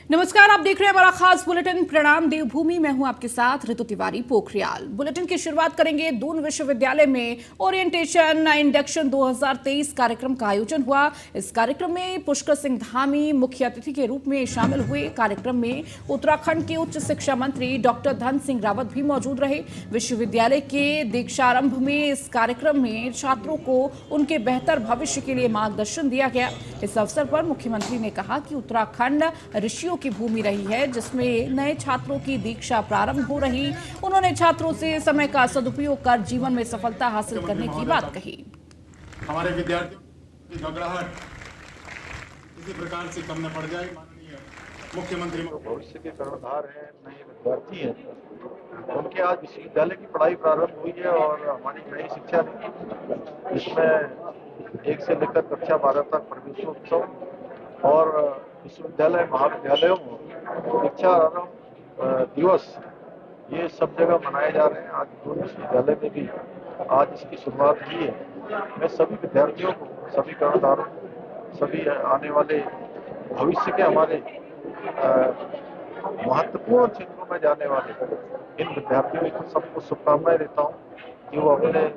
नमस्कार, आप देख रहे हैं हमारा खास बुलेटिन प्रणाम देवभूमि। मैं हूं आपके साथ ऋतु तिवारी पोखरियाल। बुलेटिन की शुरुआत करेंगे। दून विश्वविद्यालय में ओरिएंटेशन इंडक्शन 2023 कार्यक्रम का आयोजन हुआ। इस कार्यक्रम में पुष्कर सिंह धामी मुख्य अतिथि के रूप में शामिल हुए। कार्यक्रम में उत्तराखंड के उच्च शिक्षा मंत्री डॉक्टर धन सिंह रावत भी मौजूद रहे। विश्वविद्यालय के दीक्षारंभ में इस कार्यक्रम में छात्रों को उनके बेहतर भविष्य के लिए मार्गदर्शन दिया गया। इस अवसर पर मुख्यमंत्री ने कहा कि उत्तराखंड ऋषियों की भूमि रही है, जिसमें नए छात्रों की दीक्षा प्रारंभ हो रही। उन्होंने छात्रों से समय का सदुपयोग कर जीवन में सफलता हासिल करने की बात कही। हमारे विद्यार्थियों की घबराहट किसी प्रकार से कम न पड़ जाए। माननीय मुख्यमंत्री भविष्य के कर्णधार हैं, नए विद्यार्थी हैं, उनके आज विश्वविद्यालय की पढ़ाई प्रारंभ हुई है और हमारी नई शिक्षा नीति जिसमें 1 से लेकर कक्षा 12 तक प्रवेशोत्सव और विश्वविद्यालय महाविद्यालयों में दीक्षा दिवस ये सब जगह मनाए जा रहे हैं। आज दून विश्वविद्यालय में भी आज इसकी शुरुआत हुई है। मैं सभी विद्यार्थियों को, सभी कर्णधारों को, सभी आने वाले भविष्य के हमारे महत्वपूर्ण क्षेत्रों में जाने वाले इन विद्यार्थियों को सबको शुभकामनाएं देता हूँ कि वो अपने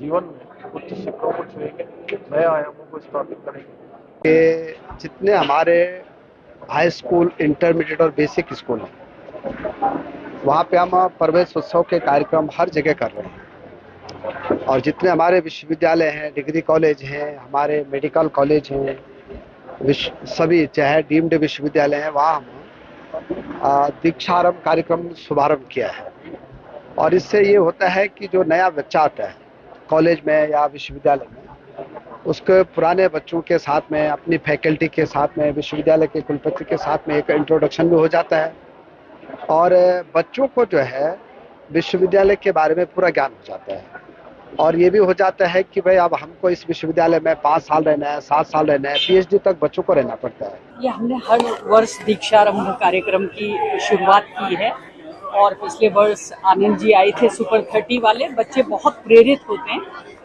जीवन में उच्च शिखरों को छुएंगे, नए आयामों को स्थापित करेंगे। कि जितने हमारे हाई स्कूल, इंटरमीडिएट और बेसिक स्कूल हैं, वहाँ पे हम प्रवेश उत्सव के कार्यक्रम हर जगह कर रहे हैं। और जितने हमारे विश्वविद्यालय हैं, डिग्री कॉलेज हैं, हमारे मेडिकल कॉलेज हैं, सभी चाहे डीम्ड विश्वविद्यालय हैं, वहाँ हम दीक्षारंभ कार्यक्रम शुभारंभ किया है। और इससे ये होता है कि जो नया बच्चा आता है कॉलेज में या विश्वविद्यालय में, उसके पुराने बच्चों के साथ में, अपनी फैकल्टी के साथ में, विश्वविद्यालय के कुलपति के साथ में एक इंट्रोडक्शन भी हो जाता है और बच्चों को जो है विश्वविद्यालय के बारे में पूरा ज्ञान हो जाता है। और ये भी हो जाता है कि भाई अब हमको इस विश्वविद्यालय में 5 साल रहना है, 7 साल रहना है, पीएचडी तक बच्चों को रहना पड़ता है। ये हमने हर वर्ष दीक्षारंभ कार्यक्रम की शुरुआत की है और पिछले वर्ष आनंद जी आए थे सुपर 30 वाले। बच्चे बहुत प्रेरित होते हैं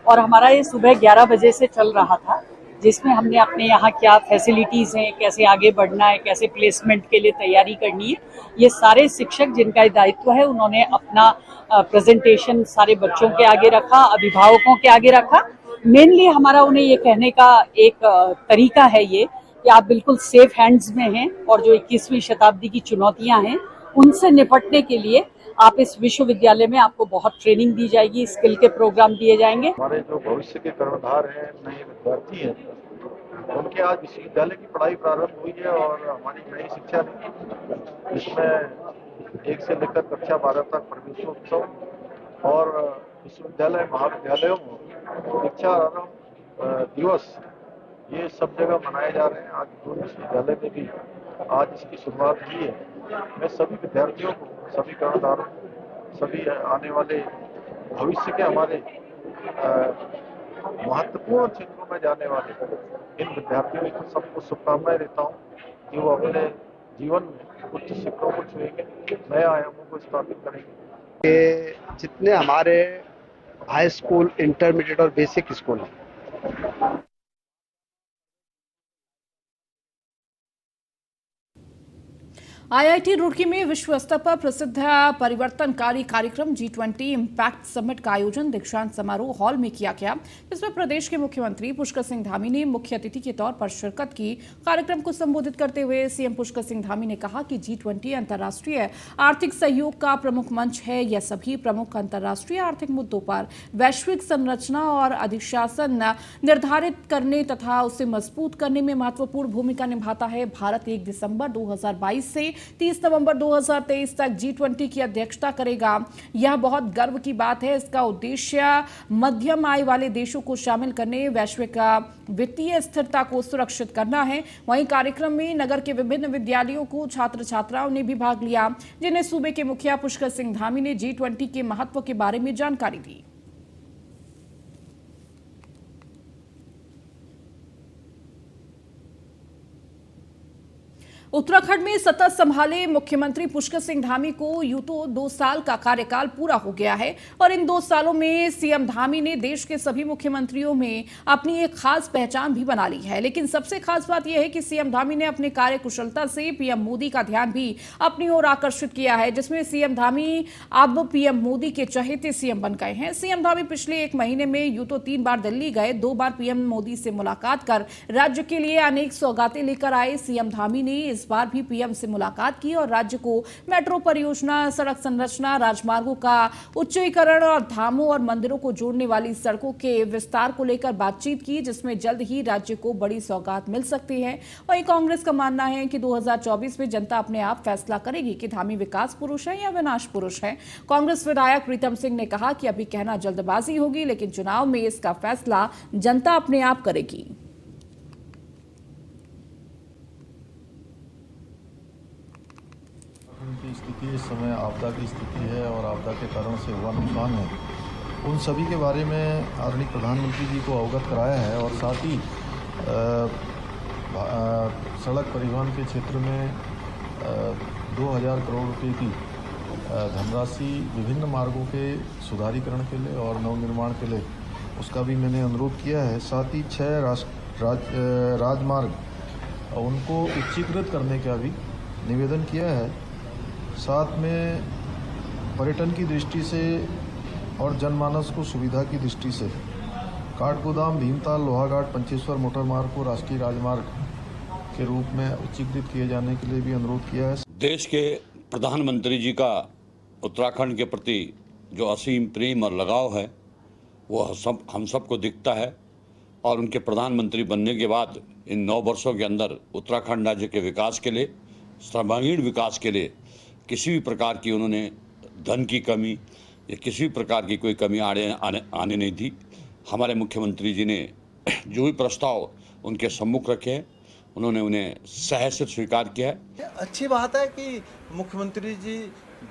और हमारा ये सुबह 11 बजे से चल रहा था, जिसमें हमने अपने यहाँ क्या फैसिलिटीज़ हैं, कैसे आगे बढ़ना है, कैसे प्लेसमेंट के लिए तैयारी करनी है, ये सारे शिक्षक जिनका ये दायित्व है उन्होंने अपना प्रेजेंटेशन सारे बच्चों के आगे रखा, अभिभावकों के आगे रखा। मेनली हमारा उन्हें ये कहने का एक तरीका है ये कि आप बिल्कुल सेफ हैंड्स में हैं और जो 21वीं शताब्दी की चुनौतियां हैं उनसे निपटने के लिए आप इस विश्वविद्यालय में आपको बहुत ट्रेनिंग दी जाएगी, स्किल के प्रोग्राम दिए जाएंगे। हमारे जो भविष्य के कर्णधार हैं, नए विद्यार्थी हैं, उनके आज विश्वविद्यालय की पढ़ाई प्रारंभ हुई है और हमारी नई शिक्षा नीति जिसमें 1 से लेकर कक्षा 12 तक प्रवेशोत्सव और विश्वविद्यालय महाविद्यालयों में दीक्षा दिवस ये सब जगह मनाए जा रहे हैं। आज दून विश्वविद्यालय में भी आज इसकी शुरुआत हुई है। मैं सभी विद्यार्थियों को, सभी कर्णधारों को, सभी आने वाले भविष्य के हमारे महत्वपूर्ण क्षेत्रों में जाने वाले इन विद्यार्थियों को सबको शुभकामनाएं देता हूँ कि वो अपने जीवन में उच्च शिखरों को छुएंगे, नए आयामों को स्थापित करेंगे। कि जितने हमारे हाई स्कूल, इंटरमीडिएट और बेसिक स्कूल हैं, आईआईटी रुड़की में विश्व स्तर पर प्रसिद्ध परिवर्तनकारी कार्यक्रम G20 इम्पैक्ट समिट का आयोजन दीक्षांत समारोह हॉल में किया गया, जिसमें प्रदेश के मुख्यमंत्री पुष्कर सिंह धामी ने मुख्य अतिथि के तौर पर शिरकत की। कार्यक्रम को संबोधित करते हुए सीएम पुष्कर सिंह धामी ने कहा कि G20 अंतर्राष्ट्रीय आर्थिक सहयोग का प्रमुख मंच है। यह सभी प्रमुख अंतर्राष्ट्रीय आर्थिक मुद्दों पर वैश्विक संरचना और अधिशासन निर्धारित करने तथा उसे मजबूत करने में महत्वपूर्ण भूमिका निभाता है। भारत 1 दिसंबर 2022 से 30 नवंबर 2023 तक G20 की अध्यक्षता करेगा। यह बहुत गर्व की बात है। इसका उद्देश्य मध्यम आय वाले देशों को शामिल करने, वैश्विक वित्तीय स्थिरता को सुरक्षित करना है। वहीं कार्यक्रम में नगर के विभिन्न विद्यालयों को छात्र छात्राओं ने भी भाग लिया, जिन्हें सूबे के मुखिया पुष्कर सिंह धामी ने G20 के महत्व के बारे में जानकारी दी। उत्तराखंड में सत्ता संभाले मुख्यमंत्री पुष्कर सिंह धामी को यूं तो 2 साल का कार्यकाल पूरा हो गया है और इन 2 सालों में सीएम धामी ने देश के सभी मुख्यमंत्रियों में अपनी एक खास पहचान भी बना ली है। लेकिन सबसे खास बात यह है कि सीएम धामी ने अपने कार्य कुशलता से पीएम मोदी का ध्यान भी अपनी ओर आकर्षित किया है, जिसमें सीएम धामी अब पीएम मोदी के चहेते सीएम बन गए हैं। सीएम धामी पिछले 1 महीने में यूं तो 3 बार दिल्ली गए, 2 बार पीएम मोदी से मुलाकात कर राज्य के लिए अनेक सौगातें लेकर आए। सीएम धामी ने इस बार भी पीएम से मुलाकात की और राज्य को मेट्रो परियोजना, सड़क संरचना, राजमार्गों का उच्चीकरण और धामों और मंदिरों को जोड़ने वाली सड़कों के विस्तार को लेकर बातचीत की, जिसमें जल्द ही राज्य को बड़ी सौगात मिल सकती है। वहीं कांग्रेस का मानना है कि 2024 में जनता अपने आप फैसला करेगी कि धामी विकास पुरुष है या विनाश पुरुष है। कांग्रेस विधायक प्रीतम सिंह ने कहा कि अभी कहना जल्दबाजी होगी, लेकिन चुनाव में इसका फैसला जनता अपने आप करेगी। की स्थिति इस समय आपदा की स्थिति है और आपदा के कारण से हुआ नुकसान है, उन सभी के बारे में आदरणीय प्रधानमंत्री जी को अवगत कराया है और साथ ही सड़क परिवहन के क्षेत्र में 2000 करोड़ रुपए की धनराशि विभिन्न मार्गों के सुधारीकरण के लिए और नवनिर्माण के लिए उसका भी मैंने अनुरोध किया है। साथ ही 6 राजमार्ग उनको उच्चीकृत करने का भी निवेदन किया है। साथ में पर्यटन की दृष्टि से और जनमानस को सुविधा की दृष्टि से काठगोदाम, भीमताल, लोहाघाट, पंचेश्वर मोटर मार्ग को राष्ट्रीय राजमार्ग के रूप में उच्चीकृत किए जाने के लिए भी अनुरोध किया है। देश के प्रधानमंत्री जी का उत्तराखंड के प्रति जो असीम प्रेम और लगाव है वो हम सबको दिखता है और उनके प्रधानमंत्री बनने के बाद इन 9 वर्षों के अंदर उत्तराखंड राज्य के विकास के लिए, सर्वांगीण विकास के लिए किसी भी प्रकार की उन्होंने धन की कमी या किसी भी प्रकार की कोई कमी आने नहीं दी। हमारे मुख्यमंत्री जी ने जो भी प्रस्ताव उनके सम्मुख रखे हैं उन्होंने उन्हें सहर्ष स्वीकार किया है। अच्छी बात है कि मुख्यमंत्री जी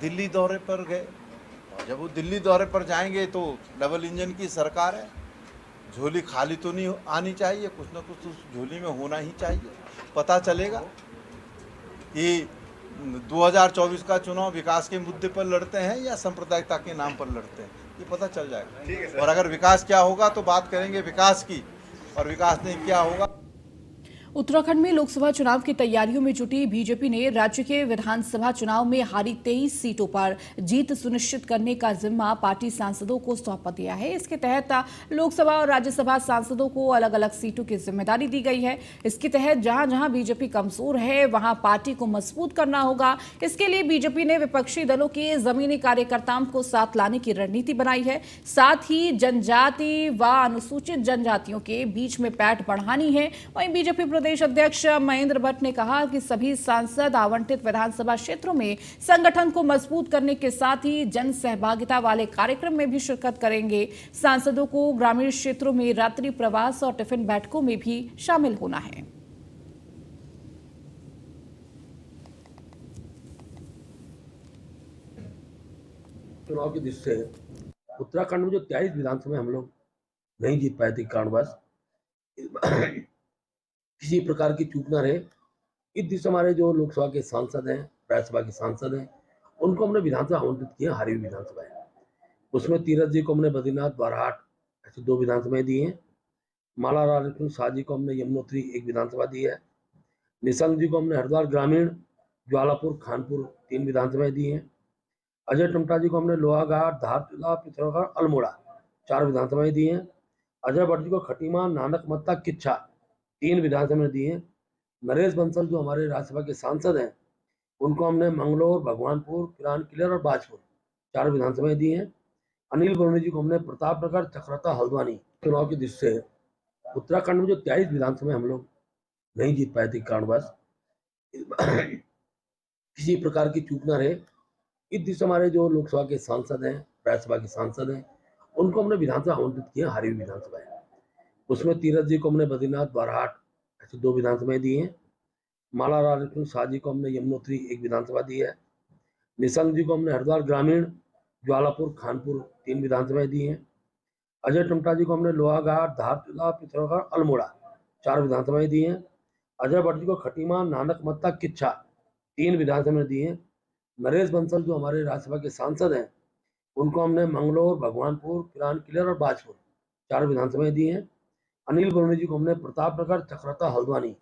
दिल्ली दौरे पर गए और जब वो दिल्ली दौरे पर जाएंगे तो डबल इंजन की सरकार है, झोली खाली तो नहीं आनी चाहिए, कुछ ना कुछ उस झोली में होना ही चाहिए। पता चलेगा कि 2024 का चुनाव विकास के मुद्दे पर लड़ते हैं या सांप्रदायिकता के नाम पर लड़ते हैं, ये पता चल जाएगा। और अगर विकास क्या होगा तो बात करेंगे विकास की, और विकास नहीं क्या होगा। उत्तराखंड में लोकसभा चुनाव की तैयारियों में जुटी बीजेपी ने राज्य के विधानसभा चुनाव में हारी 23 सीटों पर जीत सुनिश्चित करने का जिम्मा पार्टी सांसदों को सौंप दिया है। इसके तहत लोकसभा और राज्यसभा सांसदों को अलग अलग सीटों की जिम्मेदारी दी गई है। इसके तहत जहां जहां बीजेपी कमजोर है वहां पार्टी को मजबूत करना होगा। इसके लिए बीजेपी ने विपक्षी दलों के जमीनी कार्यकर्ताओं को साथ लाने की रणनीति बनाई है। साथ ही जनजाति व अनुसूचित जनजातियों के बीच में पैठ बढ़ानी है। वहीं बीजेपी प्रदेश अध्यक्ष महेंद्र भट्ट ने कहा कि सभी सांसद आवंटित विधानसभा क्षेत्रों में संगठन को मजबूत करने के साथ ही जन सहभागिता वाले कार्यक्रम में भी शिरकत करेंगे। सांसदों को ग्रामीण क्षेत्रों में रात्रि प्रवास और टिफिन बैठकों में भी शामिल होना है। चुनाव की दृष्टि से उत्तराखंड में जो 23 विधानसभा हम लोग नहीं जीत पाए थे कारणवश किसी प्रकार की चूक न रहे, इस दिशा हमारे जो लोकसभा के सांसद हैं, राज्यसभा के सांसद हैं, उनको हमने विधानसभा आवंटित किया। हारी हुई विधानसभा है उसमें तीरथ जी को हमने बद्रीनाथ, बाराहाट ऐसे 2 विधानसभाएं दी हैं। माला राजकृष्ण शाह जी को हमने यमुनोत्री 1 विधानसभा दी है। निशंक जी को हमने हरिद्वार ग्रामीण, ज्वालापुर, खानपुर 3 विधानसभाएं दी हैं। अजय टमटा जी को हमने लोहाघाट, धारचूला, पिथौरागढ़, अल्मोड़ा 4 विधानसभाएं दी हैं। अजय भट्ट जी को खटीमा, नानक मत्ता, किच्छा 3 विधानसभा दी हैं। नरेश बंसल जो हमारे राज्यसभा के सांसद हैं उनको हमने मंगलौर, भगवानपुर, किरान किलर और बाजपुर 4 विधानसभाएं दी हैं। अनिल बरूनी जी को हमने प्रतापनगर, चक्रता, हल्द्वानी। चुनाव की दृष्टि से उत्तराखंड में जो 23 विधानसभा हम लोग नहीं जीत पाए थे कारणवश किसी प्रकार की चूक न रहे, इस दिशा हमारे जो लोकसभा के सांसद हैं, राज्यसभा के सांसद हैं, उनको हमने विधानसभा आवंटित किया। हारी हुई विधानसभा है उसमें तीरथ जी को हमने बद्रीनाथ, बाराहाट ऐसे 2 विधानसभाएं दी हैं। माला राजकृष्ण शाह जी को हमने यमुनोत्री 1 विधानसभा दी है। निशंक जी को हमने हरिद्वार ग्रामीण, ज्वालापुर, खानपुर 3 विधानसभाएं दी हैं। अजय टमटा जी को हमने लोहाघाट, धारचूला, पिथौरागढ़, अल्मोड़ा 4 विधानसभाएं दी हैं। अजय भट्ट जी को खटीमा, नानक मत्ता, किच्छा 3 विधानसभा में दिए। नरेश बंसल जो हमारे राज्यसभा के सांसद हैं, उनको हमने मंगलौर, भगवानपुर, पिरान किलर और बाजपुर 4 विधानसभाएं दी हैं। अनिल बरूनी जी को हमने प्रतापनगर, चक्रता, हल्द्वानी।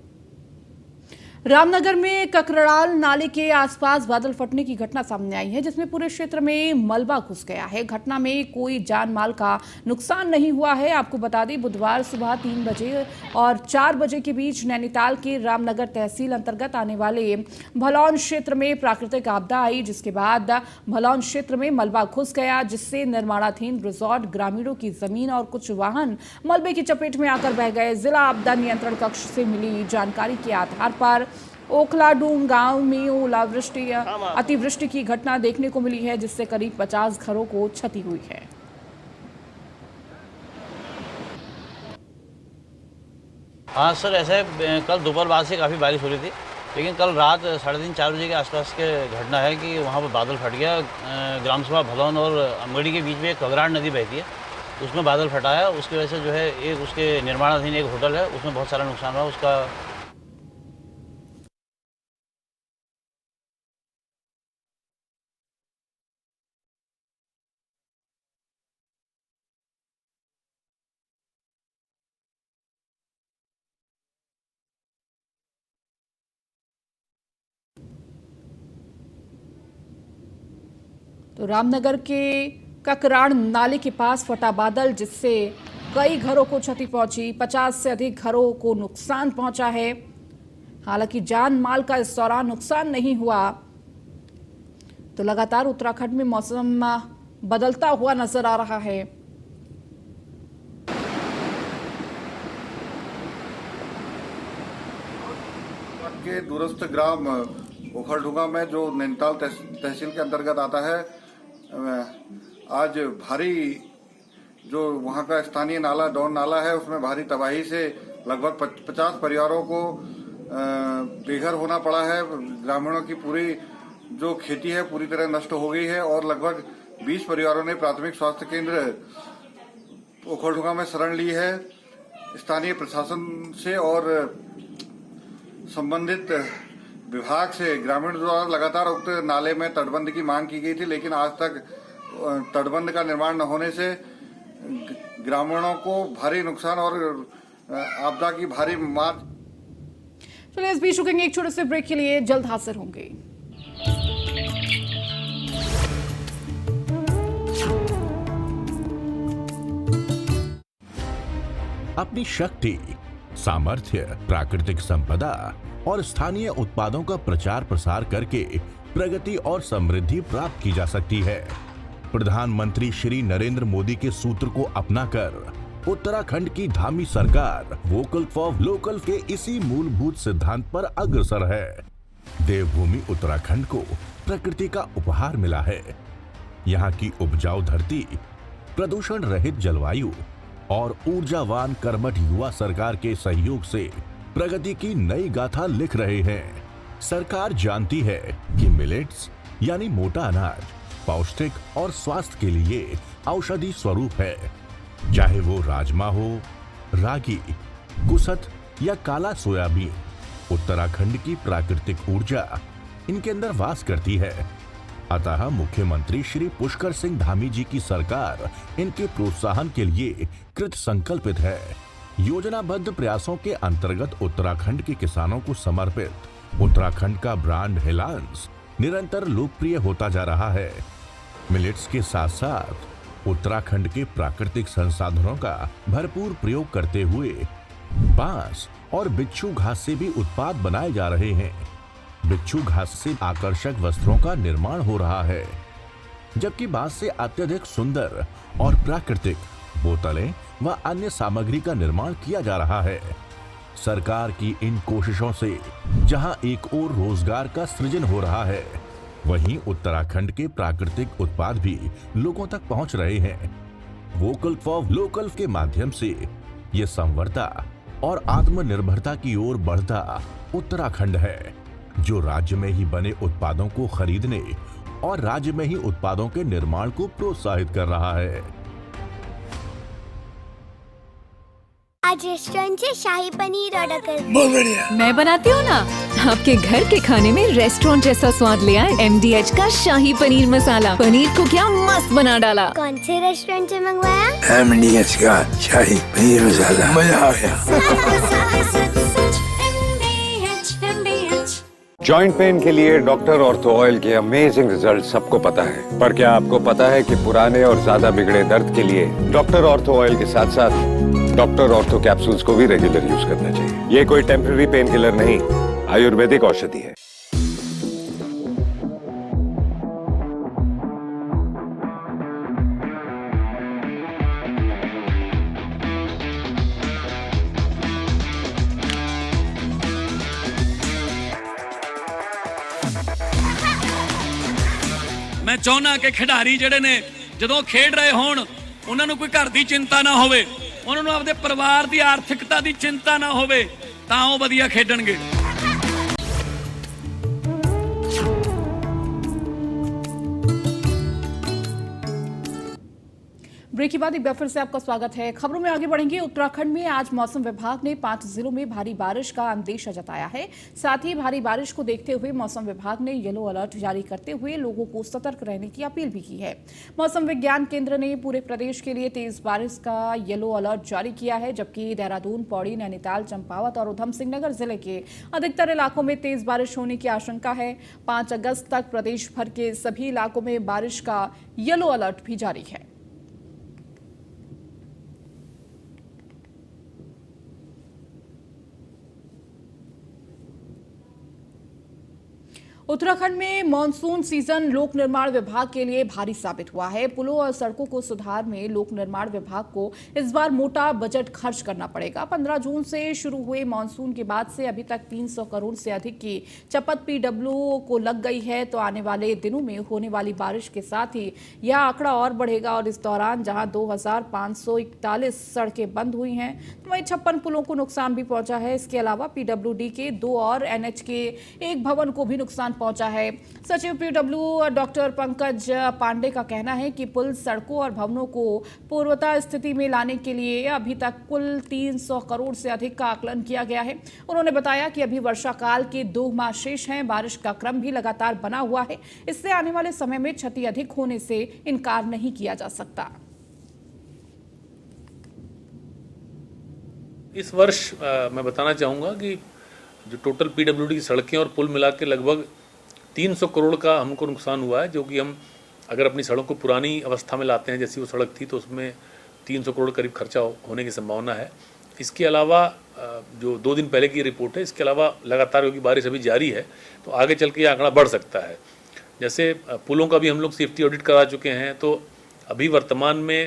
रामनगर में ककराड़ नाले के आसपास बादल फटने की घटना सामने आई है, जिसमें पूरे क्षेत्र में मलबा घुस गया है। घटना में कोई जान माल का नुकसान नहीं हुआ है। आपको बता दें, बुधवार सुबह 3 बजे और 4 बजे के बीच नैनीताल के रामनगर तहसील अंतर्गत आने वाले भलौन क्षेत्र में प्राकृतिक आपदा आई, जिसके बाद भलौन क्षेत्र में मलबा घुस गया, जिससे निर्माणाधीन रिजॉर्ट, ग्रामीणों की जमीन और कुछ वाहन मलबे की चपेट में आकर बह गए। जिला आपदा नियंत्रण कक्ष से मिली जानकारी के आधार पर ओखलाडूम गांव में ओलावृष्टि अतिवृष्टि की घटना देखने को मिली है, जिससे करीब 50 घरों को क्षति हुई है। हाँ सर, ऐसा है, कल दोपहर बाद से काफ़ी बारिश हो रही थी, लेकिन कल रात 3:30-4 बजे के आसपास के घटना है कि वहाँ पर बादल फट गया। ग्राम सभा भलौन और अमगढ़ी के बीच में एक ककराड़ नदी बहती है, उसमें बादल फटा है। उसकी वजह से जो है एक उसके निर्माणाधीन एक होटल है, उसमें बहुत सारा नुकसान हुआ। उसका तो रामनगर के ककराड़ नाले के पास फटा बादल, जिससे कई घरों को क्षति पहुंची। 50 से अधिक घरों को नुकसान पहुंचा है। हालांकि जान माल का इस दौरान नुकसान नहीं हुआ। तो लगातार उत्तराखंड में मौसम बदलता हुआ नजर आ रहा है। के दूरस्थ ग्राम ओखलढुंगा में जो नैनीताल तहसील के अंतर्गत आता है, आज भारी जो वहाँ का स्थानीय नाला डॉन नाला है, उसमें भारी तबाही से लगभग 50 परिवारों को बेघर होना पड़ा है। ग्रामीणों की पूरी जो खेती है पूरी तरह नष्ट हो गई है और लगभग 20 परिवारों ने प्राथमिक स्वास्थ्य केंद्र ओखलढुंगा में शरण ली है। स्थानीय प्रशासन से और संबंधित विभाग से ग्रामीण द्वारा लगातार उक्त नाले में तटबंध की मांग की गई थी, लेकिन आज तक तटबंध का निर्माण न होने से ग्रामीणों को भारी नुकसान और आपदा की भारी मार। चलिए, इस बीच रुकेंगे एक छोटे से ब्रेक के लिए, जल्द हाजिर होंगे। अपनी शक्ति, सामर्थ्य, प्राकृतिक संपदा और स्थानीय उत्पादों का प्रचार प्रसार करके प्रगति और समृद्धि प्राप्त की जा सकती है। प्रधानमंत्री श्री नरेंद्र मोदी के सूत्र को अपनाकर उत्तराखंड की धामी सरकार वोकल फॉर लोकल के इसी मूलभूत सिद्धांत पर अग्रसर है। देवभूमि उत्तराखंड को प्रकृति का उपहार मिला है। यहाँ की उपजाऊ धरती, प्रदूषण रहित जलवायु और ऊर्जावान कर्मठ युवा सरकार के सहयोग से प्रगति की नई गाथा लिख रहे हैं। सरकार जानती है कि मिलेट्स यानी मोटा अनाज पौष्टिक और स्वास्थ्य के लिए औषधि स्वरूप है। चाहे वो राजमा हो, रागी, कुसत या काला सोयाबीन, उत्तराखंड की प्राकृतिक ऊर्जा इनके अंदर वास करती है। अतः मुख्यमंत्री श्री पुष्कर सिंह धामी जी की सरकार इनके प्रोत्साहन के लिए कृत संकल्पित है। योजनाबद्ध प्रयासों के अंतर्गत उत्तराखंड के किसानों को समर्पित उत्तराखंड का ब्रांड हिलांस निरंतर लोकप्रिय होता जा रहा है। मिलेट्स के साथ साथ उत्तराखंड के प्राकृतिक संसाधनों का भरपूर प्रयोग करते हुए बांस और बिच्छू घास से भी उत्पाद बनाए जा रहे हैं। बिच्छू घास से आकर्षक वस्त्रों का निर्माण हो रहा है, जबकि बांस से अत्यधिक सुंदर और प्राकृतिक बोतलें व अन्य सामग्री का निर्माण किया जा रहा है। सरकार की इन कोशिशों से जहां एक ओर रोजगार का सृजन हो रहा है, वहीं उत्तराखंड के प्राकृतिक उत्पाद भी लोगों तक पहुंच रहे हैं। वोकल फॉर लोकल के माध्यम से ये संवर्धता और आत्मनिर्भरता की ओर बढ़ता उत्तराखंड है, जो राज्य में ही बने उत्पादों को खरीदने और राज्य में ही उत्पादों के निर्माण को प्रोत्साहित कर रहा है। आज रेस्टोरेंट से शाही पनीर ऑर्डर कर। बहुत बढ़िया। मैं बनाती हूँ ना, आपके घर के खाने में रेस्टोरेंट जैसा स्वाद ले आए MDH का शाही पनीर मसाला। पनीर को क्या मस्त बना डाला। कौन से रेस्टोरेंट से मंगवाया? MDH का शाही पनीर मसाला, मजा आ गया। जॉइंट पेन के लिए डॉक्टर ऑर्थो ऑयल के अमेजिंग रिजल्ट सबको पता है, पर क्या आपको पता है कि पुराने और ज्यादा बिगड़े दर्द के लिए डॉक्टर ऑर्थो ऑयल के साथ साथ डॉक्टर ऑर्थो कैप्सूल्स को भी रेगुलर यूज करना चाहिए। ये कोई टेम्पररी पेन किलर नहीं, आयुर्वेदिक औषधि है। मैं चाहना कि खिडारी ਜਿਹੜੇ ਨੇ ਜਦੋਂ ਖੇਡ ਰਹੇ ਹੋਣ ਉਹਨਾਂ ਨੂੰ ਕੋਈ ਘਰ ਦੀ ਚਿੰਤਾ ਨਾ ਹੋਵੇ, ਉਹਨਾਂ ਨੂੰ ਆਪਣੇ ਪਰਿਵਾਰ ਦੀ ਆਰਥਿਕਤਾ ਦੀ ਚਿੰਤਾ ਨਾ ਹੋਵੇ, ਤਾਂ ਉਹ ਵਧੀਆ ਖੇਡਣਗੇ। ब्रेक के बाद एक बार फिर से आपका स्वागत है। खबरों में आगे बढ़ेंगे। उत्तराखंड में आज मौसम विभाग ने 5 जिलों में भारी बारिश का अंदेशा जताया है। साथ ही भारी बारिश को देखते हुए मौसम विभाग ने येलो अलर्ट जारी करते हुए लोगों को सतर्क रहने की अपील भी की है। मौसम विज्ञान केंद्र ने पूरे प्रदेश के लिए तेज बारिश का येलो अलर्ट जारी किया है, जबकि देहरादून, पौड़ी, नैनीताल, चंपावत और उधम सिंह नगर जिले के अधिकतर इलाकों में तेज बारिश होने की आशंका है। 5 अगस्त तक प्रदेश भर के सभी इलाकों में बारिश का येलो अलर्ट भी जारी है। उत्तराखंड में मानसून सीजन लोक निर्माण विभाग के लिए भारी साबित हुआ है। पुलों और सड़कों को सुधार में लोक निर्माण विभाग को इस बार मोटा बजट खर्च करना पड़ेगा। 15 जून से शुरू हुए मानसून के बाद से अभी तक 300 करोड़ से अधिक की चपत PW को लग गई है, तो आने वाले दिनों में होने वाली बारिश के साथ ही यह आंकड़ा और बढ़ेगा और इस दौरान जहां 2541 सड़कें बंद हुई हैं, तो वहीं 56 पुलों को नुकसान भी पहुंचा है। इसके अलावा PWD के 2 और NH के 1 भवन को भी नुकसान पहुंचा है। सचिव PW डॉक्टर पंकज पांडे का कहना है कि पुल, सड़कों और भवनों को पूर्वता स्थिति में लाने के लिए अभी तक कुल 300 करोड़ से अधिक का आकलन किया गया है। उन्होंने बताया कि अभी वर्षा काल के 2 माह शेष हैं, बारिश का क्रम भी लगातार बना हुआ है, इससे आने वाले समय में क्षति अधिक होने से इनकार नहीं किया जा सकता। इस वर्ष मैं बताना चाहूँगा कि जो टोटल PWD की सड़कें और पुल मिला के लगभग 300 करोड़ का हमको नुकसान हुआ है, जो कि हम अगर अपनी सड़क को पुरानी अवस्था में लाते हैं जैसी वो सड़क थी तो उसमें 300 करोड़ करीब खर्चा होने की संभावना है। इसके अलावा जो 2 दिन पहले की रिपोर्ट है, इसके अलावा लगातार क्योंकि बारिश अभी जारी है तो आगे चल के ये आंकड़ा बढ़ सकता है। जैसे पुलों का भी हम लोग सेफ्टी ऑडिट करा चुके हैं, तो अभी वर्तमान में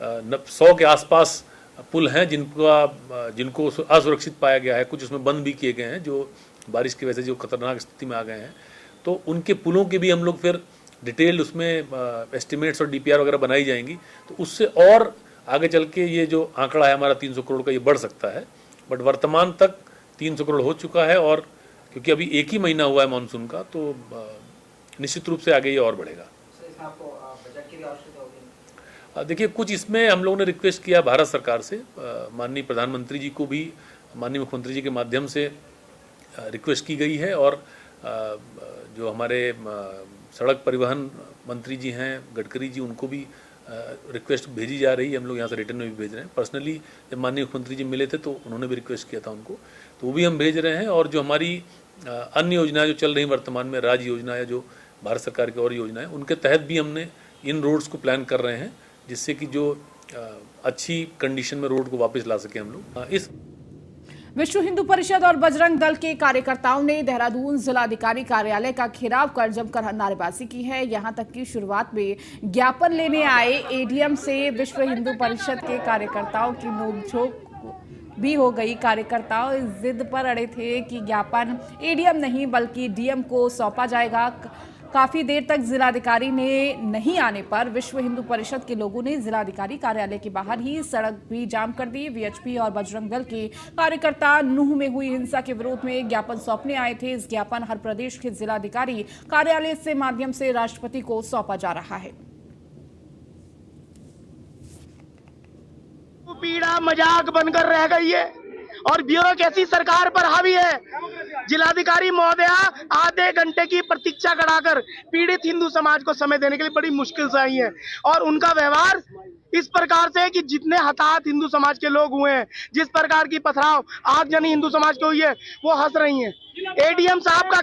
100 के आसपास पुल हैं जिनको असुरक्षित पाया गया है। कुछ उसमें बंद भी किए गए हैं जो बारिश की वजह से जो खतरनाक स्थिति में आ गए हैं, तो उनके पुलों की भी हम लोग फिर डिटेल्ड उसमें एस्टिमेट्स और DPR वगैरह बनाई जाएंगी, तो उससे और आगे चल के ये जो आंकड़ा है हमारा 300 करोड़ का ये बढ़ सकता है। बट वर्तमान तक 300 करोड़ हो चुका है और क्योंकि अभी एक ही महीना हुआ है मानसून का, तो निश्चित रूप से आगे ये और बढ़ेगा। देखिए, कुछ इसमें हम लोगों ने रिक्वेस्ट किया भारत सरकार से, माननीय प्रधानमंत्री जी को भी माननीय मुख्यमंत्री जी के माध्यम से रिक्वेस्ट की गई है और जो हमारे सड़क परिवहन मंत्री जी हैं गडकरी जी, उनको भी रिक्वेस्ट भेजी जा रही है। हम लोग यहाँ से रिटर्न में भी भेज रहे हैं। पर्सनली जब माननीय मुख्यमंत्री जी मिले थे तो उन्होंने भी रिक्वेस्ट किया था उनको, तो वो भी हम भेज रहे हैं। और जो हमारी अन्य योजनाएं जो चल रही वर्तमान में, राज्य योजना या जो भारत सरकार की और योजनाएं, उनके तहत भी हमने इन रोड्स को प्लान कर रहे हैं जिससे कि जो अच्छी कंडीशन में रोड को वापस ला सके हम लोग। इस विश्व हिंदू परिषद और बजरंग दल के कार्यकर्ताओं ने देहरादून जिलाधिकारी कार्यालय का घेराव कर जमकर नारेबाजी की है। यहां तक कि शुरुआत में ज्ञापन लेने आए ADM से विश्व हिंदू परिषद के कार्यकर्ताओं की नोकझोंक भी हो गई। कार्यकर्ताओं इस जिद पर अड़े थे कि ज्ञापन ADM नहीं बल्कि DM को सौंपा जाएगा। काफी देर तक जिलाधिकारी ने नहीं आने पर विश्व हिंदू परिषद के लोगों ने जिलाधिकारी कार्यालय के बाहर ही सड़क भी जाम कर दी। VHP और बजरंग दल के कार्यकर्ता नूह में हुई हिंसा के विरोध में ज्ञापन सौंपने आए थे। इस ज्ञापन हर प्रदेश के जिलाधिकारी कार्यालय से माध्यम से राष्ट्रपति को सौंपा जा रहा है। पीड़ा मजाक बनकर रह गई है और ब्यूरोक्रेसी सरकार पर हावी है। जिलाधिकारी महोदया आधे घंटे की प्रतीक्षा कराकर पीड़ित हिंदू समाज को समय देने के लिए बड़ी मुश्किल से आई है और उनका व्यवहार इस प्रकार से है कि जितने हताहत हिंदू समाज के लोग हुए हैं, जिस प्रकार की पथराव आगजनी हिंदू समाज को हुई है, वो हंस रही हैं। एडीएम साहब का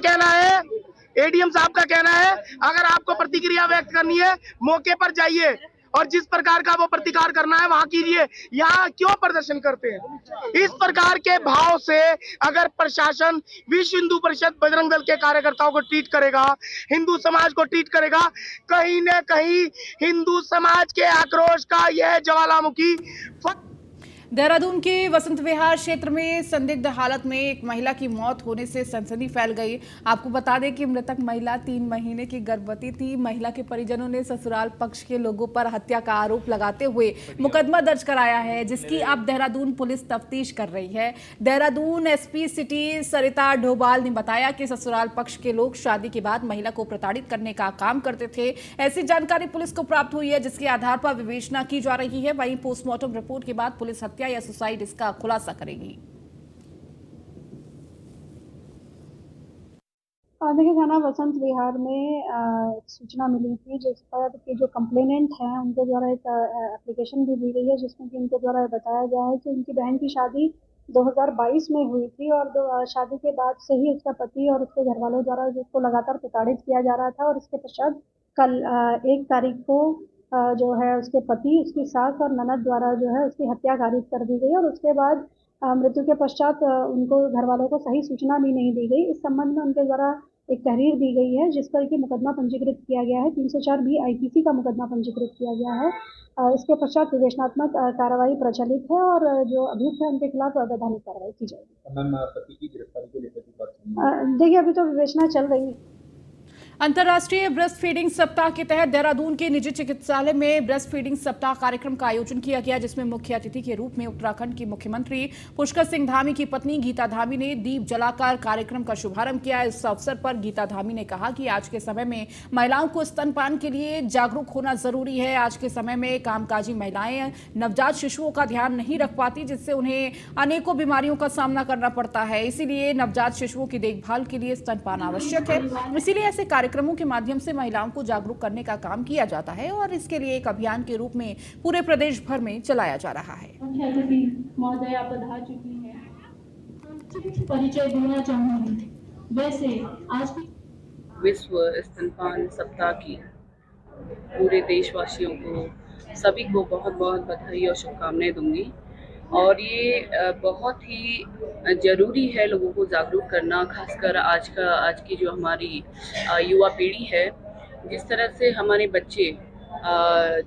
कहना है अगर आपको प्रतिक्रिया व्यक्त करनी है मौके पर जाइए और जिस प्रकार का वो प्रतिकार करना है वहां कीजिए, यहाँ क्यों प्रदर्शन करते हैं? इस प्रकार के भाव से अगर प्रशासन विश्व हिंदू परिषद बजरंग दल के कार्यकर्ताओं को ट्रीट करेगा, हिंदू समाज को ट्रीट करेगा, कहीं न कहीं हिंदू समाज के आक्रोश का यह ज्वालामुखी देहरादून के वसंत विहार क्षेत्र में संदिग्ध हालत में एक महिला की मौत होने से सनसनी फैल गई। आपको बता दें कि मृतक महिला 3 महीने की गर्भवती थी। महिला के परिजनों ने ससुराल पक्ष के लोगों पर हत्या का आरोप लगाते हुए मुकदमा दर्ज कराया है, जिसकी अब देहरादून पुलिस तफ्तीश कर रही है। देहरादून एसपी सिटी सरिता ढोबाल ने बताया कि ससुराल पक्ष के लोग शादी के बाद महिला को प्रताड़ित करने का काम करते थे। ऐसी जानकारी पुलिस को प्राप्त हुई है, जिसके आधार पर विवेचना की जा रही है। वहीं पोस्टमार्टम रिपोर्ट के बाद पुलिस हत्या या सुसाइड इसका खुलासा करेगी। देखिए, थाना वसंत विहार में सूचना मिली थी जिस पर के जो कंप्लेनेंट हैं उनके द्वारा एक एप्लीकेशन भी दी गई है, जिसमें कि उनके द्वारा बताया गया है कि उनकी बहन की शादी 2022 में हुई थी और शादी के बाद से ही उसका पति और उसके घर वालों द्वारा उसको लगातार प्रताड़ित किया जा रहा था और इसके पश्चात कल 1 तारीख को जो है उसके पति, उसकी सास और ननद द्वारा जो है उसकी हत्या कारित कर दी गई और उसके बाद मृत्यु के पश्चात उनको घर वालों को सही सूचना भी नहीं दी गई। इस संबंध में उनके द्वारा एक तहरीर दी गई है, जिस पर कि मुकदमा पंजीकृत किया गया है। 304 बी आईपीसी का मुकदमा पंजीकृत किया गया है। इसके पश्चात विवेचनात्मक कार्रवाई प्रचलित है और जो अभियुक्त है उनके खिलाफ वैधानिक कार्रवाई की जाएगी। देखिए, अभी तो विवेचना चल रही है। अंतर्राष्ट्रीय ब्रेस्ट फीडिंग सप्ताह के तहत देहरादून के निजी चिकित्सालय में ब्रेस्ट फीडिंग सप्ताह कार्यक्रम का आयोजन किया गया, जिसमें मुख्य अतिथि के रूप में उत्तराखंड के मुख्यमंत्री पुष्कर सिंह धामी की पत्नी गीता धामी ने दीप जलाकर कार्यक्रम का शुभारंभ किया। इस अवसर पर गीता धामी ने कहा कि आज के समय में महिलाओं को स्तनपान के लिए जागरूक होना जरूरी है। आज के समय में कामकाजी महिलाएं नवजात शिशुओं का ध्यान नहीं रख पाती, जिससे उन्हें अनेकों बीमारियों का सामना करना पड़ता है। इसीलिए नवजात शिशुओं की देखभाल के लिए स्तनपान आवश्यक है। इसीलिए ऐसे कार्यक्रमों के माध्यम से महिलाओं को जागरूक करने का काम किया जाता है और इसके लिए एक अभियान के रूप में पूरे प्रदेश भर में चलाया जा रहा है। महोदया पधार चुकी है, परिचय देना चाहूंगी। वैसे आज विश्व स्तनपान सप्ताह की पूरे देशवासियों को सभी को बहुत बहुत बधाई और शुभकामनाएं दूंगी। और ये बहुत ही ज़रूरी है लोगों को जागरूक करना, खासकर आज की जो हमारी युवा पीढ़ी है। जिस तरह से हमारे बच्चे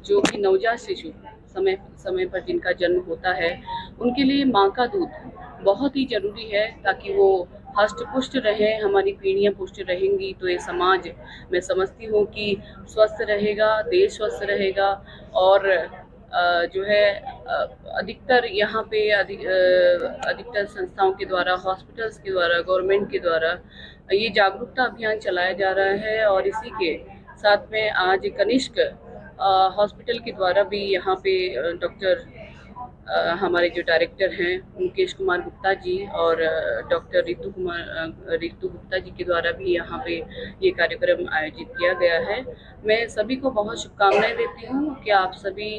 जो कि नवजात शिशु समय पर जिनका जन्म होता है, उनके लिए माँ का दूध बहुत ही ज़रूरी है, ताकि वो हष्ट पुष्ट रहे। हमारी पीढ़ियाँ पुष्ट रहेंगी तो ये समाज, मैं समझती हूँ कि स्वस्थ रहेगा, देश स्वस्थ रहेगा। और जो है अधिकतर यहाँ पे अधिकतर संस्थाओं के द्वारा, हॉस्पिटल्स के द्वारा, गवर्नमेंट के द्वारा ये जागरूकता अभियान चलाया जा रहा है। और इसी के साथ में आज कनिष्क हॉस्पिटल के द्वारा भी यहाँ पे डॉक्टर हमारे जो डायरेक्टर हैं मुकेश कुमार गुप्ता जी और डॉक्टर रितु गुप्ता जी के द्वारा भी यहाँ पे ये कार्यक्रम आयोजित किया गया है। मैं सभी को बहुत शुभकामनाएं देती हूँ कि आप सभी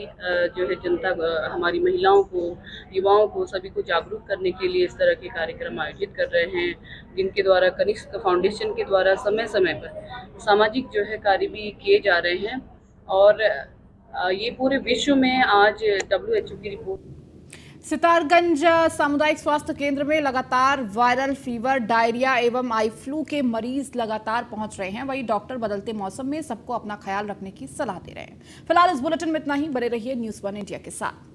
जो है जनता, हमारी महिलाओं को, युवाओं को, सभी को जागरूक करने के लिए इस तरह के कार्यक्रम आयोजित कर रहे हैं, जिनके द्वारा कनिष्क फाउंडेशन के द्वारा समय समय पर सामाजिक जो है कार्य भी किए जा रहे हैं। और ये पूरे विश्व में आज WHO की रिपोर्ट। सितारगंज सामुदायिक स्वास्थ्य केंद्र में लगातार वायरल फीवर, डायरिया एवं आई फ्लू के मरीज लगातार पहुंच रहे हैं। वहीं डॉक्टर बदलते मौसम में सबको अपना ख्याल रखने की सलाह दे रहे हैं। फिलहाल इस बुलेटिन में इतना ही। बने रहिए न्यूज़ 1 इंडिया के साथ।